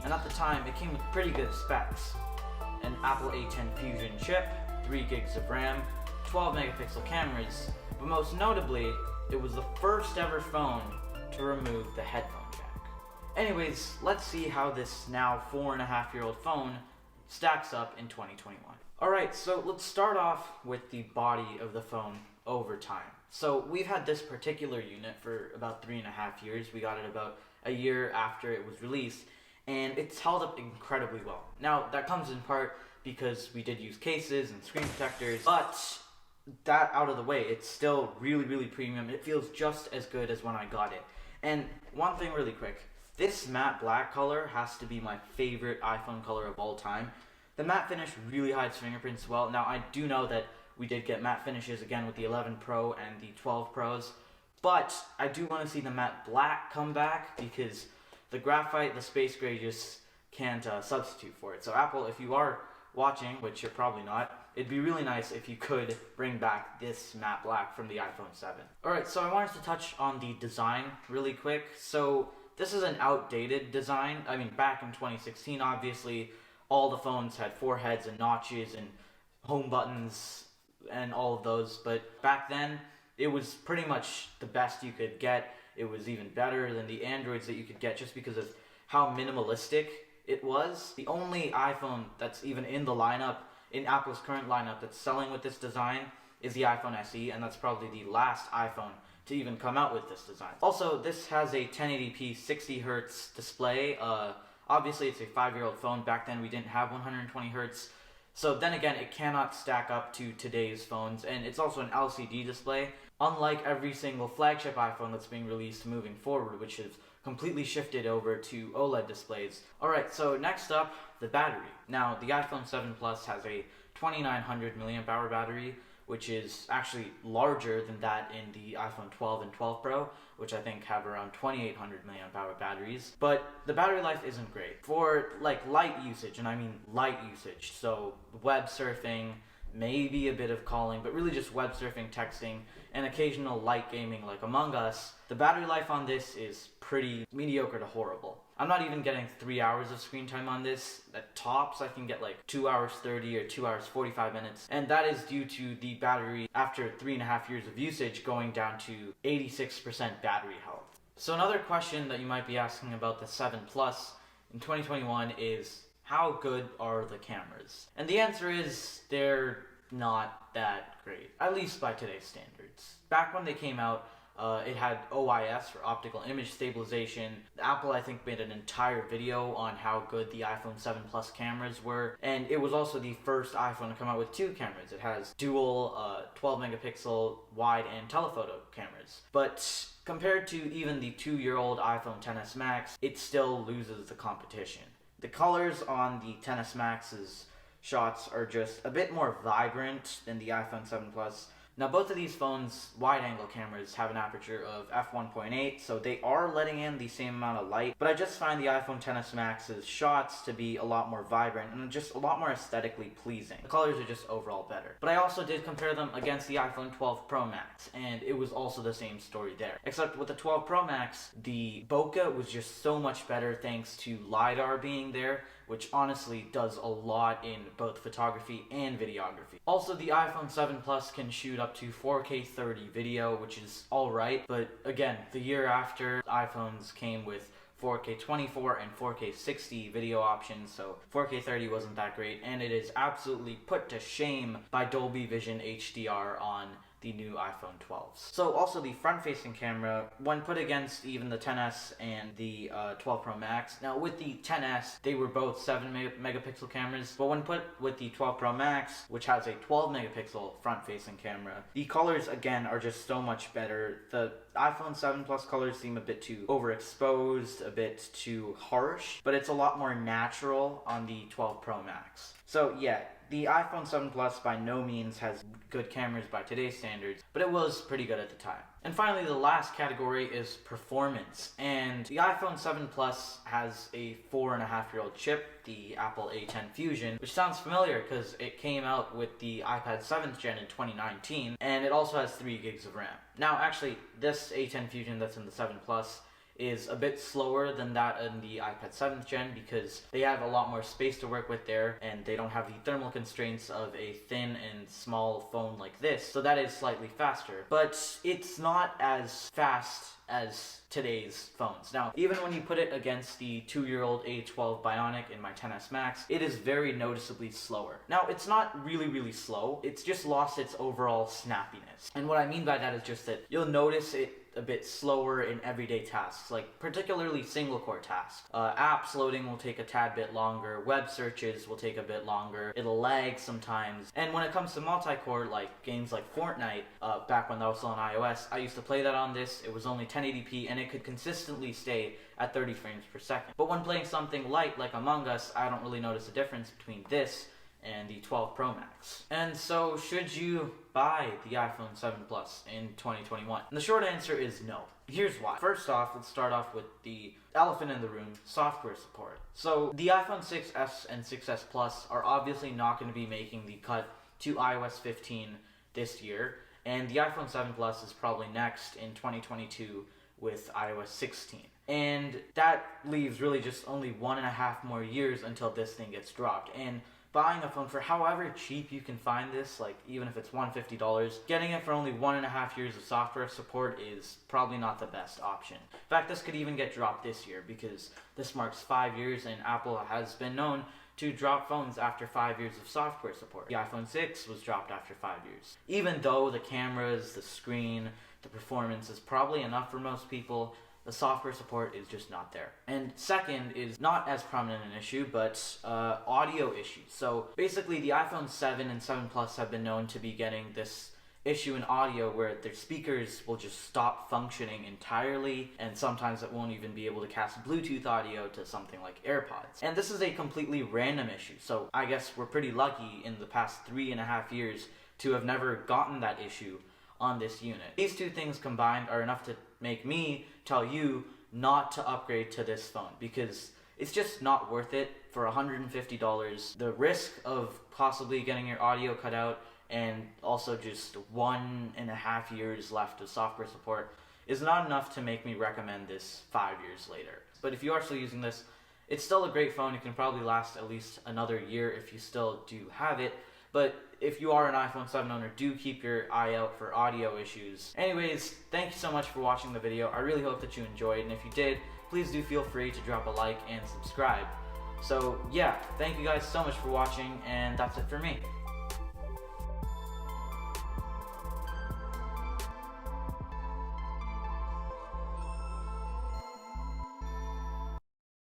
and at the time it came with pretty good specs. An Apple A10 Fusion chip, 3 gigs of RAM, 12 megapixel cameras, but most notably, it was the first ever phone to remove the headphone jack. Anyways, let's see how this now 4.5-year-old phone stacks up in 2021. Alright, so let's start off with the body of the phone over time. So we've had this particular unit for about 3.5 years. We got it about a year after it was released, and it's held up incredibly well. Now, that comes in part because we did use cases and screen protectors, but that out of the way, it's still really premium. It feels just as good as when I got it. And one thing really quick, this matte black color has to be my favorite iPhone color of all time. The matte finish really hides fingerprints well. Now, I do know that we did get matte finishes again with the 11 Pro and the 12 Pros, but I do want to see the matte black come back because the graphite, the space gray just can't substitute for it. So Apple, if you are watching, which you're probably not, it'd be really nice if you could bring back this matte black from the iPhone 7. Alright, so I wanted to touch on the design really quick. So this is an outdated design. I mean, back in 2016, obviously, all the phones had 4 heads and notches and home buttons and all of those, but back then it was pretty much the best you could get. It was even better than the Androids that you could get just because of how minimalistic it was. The only iPhone that's even in the lineup, in Apple's current lineup, that's selling with this design is the iPhone SE, and that's probably the last iPhone to even come out with this design. Also, this has a 1080p 60Hz display. Obviously it's a 5-year-old phone. Back then we didn't have 120 Hz. So then again, it cannot stack up to today's phones, and it's also an LCD display, unlike every single flagship iPhone that's being released moving forward, which has completely shifted over to OLED displays. Alright, so next up, the battery. Now, the iPhone 7 Plus has a 2900 mAh battery, which is actually larger than that in the iPhone 12 and 12 Pro, which I think have around 2800 mAh batteries. But the battery life isn't great. For like light usage, and I mean light usage, so web surfing, maybe a bit of calling, but really just web surfing, texting, and occasional light gaming like Among Us, the battery life on this is pretty mediocre to horrible. I'm not even getting 3 hours of screen time on this. At tops, I can get like 2 hours 30 or 2 hours 45 minutes, and that is due to the battery, after 3.5 years of usage, going down to 86% battery health. So another question that you might be asking about the 7 Plus in 2021 is, how good are the cameras? And the answer is, they're not that great, at least by today's standards. Back when they came out, it had OIS, for optical image stabilization. Apple, I think, made an entire video on how good the iPhone 7 Plus cameras were, and it was also the first iPhone to come out with 2 cameras. It has dual 12 megapixel wide and telephoto cameras. But compared to even the 2-year-old iPhone XS Max, it still loses the competition. The colors on the XS Max's shots are just a bit more vibrant than the iPhone 7 Plus. Now, both of these phones' wide-angle cameras have an aperture of f1.8, so they are letting in the same amount of light, but I just find the iPhone XS Max's shots to be a lot more vibrant and just a lot more aesthetically pleasing. The colors are just overall better. But I also did compare them against the iPhone 12 Pro Max, and it was also the same story there. Except with the 12 Pro Max, the bokeh was just so much better thanks to LiDAR being there, which honestly does a lot in both photography and videography. Also, the iPhone 7 Plus can shoot up to 4K 30 video, which is alright, but again, the year after, iPhones came with 4K 24 and 4K 60 video options, so 4K 30 wasn't that great, and it is absolutely put to shame by Dolby Vision HDR on the new iPhone 12s. So also the front-facing camera, when put against even the XS and the 12 Pro Max, now with the XS, they were both 7 megapixel cameras, but when put with the 12 Pro Max, which has a 12 megapixel front-facing camera, the colors again are just so much better. The iPhone 7 Plus colors seem a bit too overexposed, a bit too harsh, but it's a lot more natural on the 12 Pro Max. So yeah, the iPhone 7 Plus by no means has good cameras by today's standards, but it was pretty good at the time. And finally, the last category is performance. And the iPhone 7 Plus has a 4.5-year-old chip, the Apple A10 Fusion, which sounds familiar because it came out with the iPad 7th gen in 2019, and it also has 3 gigs of RAM. Now, actually, this A10 Fusion that's in the 7 Plus is a bit slower than that in the iPad 7th gen because they have a lot more space to work with there and they don't have the thermal constraints of a thin and small phone like this. So that is slightly faster, but it's not as fast as today's phones. Now, even when you put it against the 2-year-old A12 Bionic in my XS Max, it is very noticeably slower. Now, it's not really slow, it's just lost its overall snappiness. And what I mean by that is just that you'll notice it a bit slower in everyday tasks, like particularly single core tasks. Apps loading will take a tad bit longer, web searches will take a bit longer, it'll lag sometimes. And when it comes to multi-core, like games like Fortnite, back when that was still on iOS, I used to play that on this. It was only 1080p and it could consistently stay at 30 frames per second. But when playing something light like Among Us, I don't really notice a difference between this and the 12 Pro Max. And so, should you buy the iPhone 7 Plus in 2021? And the short answer is no. Here's why. First off, let's start off with the elephant in the room, software support. So, the iPhone 6s and 6s Plus are obviously not going to be making the cut to iOS 15 this year, and the iPhone 7 Plus is probably next in 2022 with iOS 16. And that leaves really just only 1.5 more years until this thing gets dropped. And buying a phone for however cheap you can find this, like even if it's $150, getting it for only 1.5 years of software support is probably not the best option. In fact, this could even get dropped this year because this marks 5 years and Apple has been known to drop phones after 5 years of software support. The iPhone 6 was dropped after 5 years. Even though the cameras, the screen, the performance is probably enough for most people, the software support is just not there. And second is not as prominent an issue, but audio issues. So basically the iPhone 7 and 7 Plus have been known to be getting this issue in audio where their speakers will just stop functioning entirely, and sometimes it won't even be able to cast Bluetooth audio to something like AirPods. And this is a completely random issue, so I guess we're pretty lucky in the past 3.5 years to have never gotten that issue on this unit. These two things combined are enough to make me tell you not to upgrade to this phone because it's just not worth it for $150. The risk of possibly getting your audio cut out and also just 1.5 years left of software support is not enough to make me recommend this 5 years later. But if you are still using this, it's still a great phone. It can probably last at least another year if you still do have it. But if you are an iPhone 7 owner, do keep your eye out for audio issues. Anyways, thank you so much for watching the video. I really hope that you enjoyed, and if you did, please do feel free to drop a like and subscribe. So yeah, thank you guys so much for watching, and that's it for me.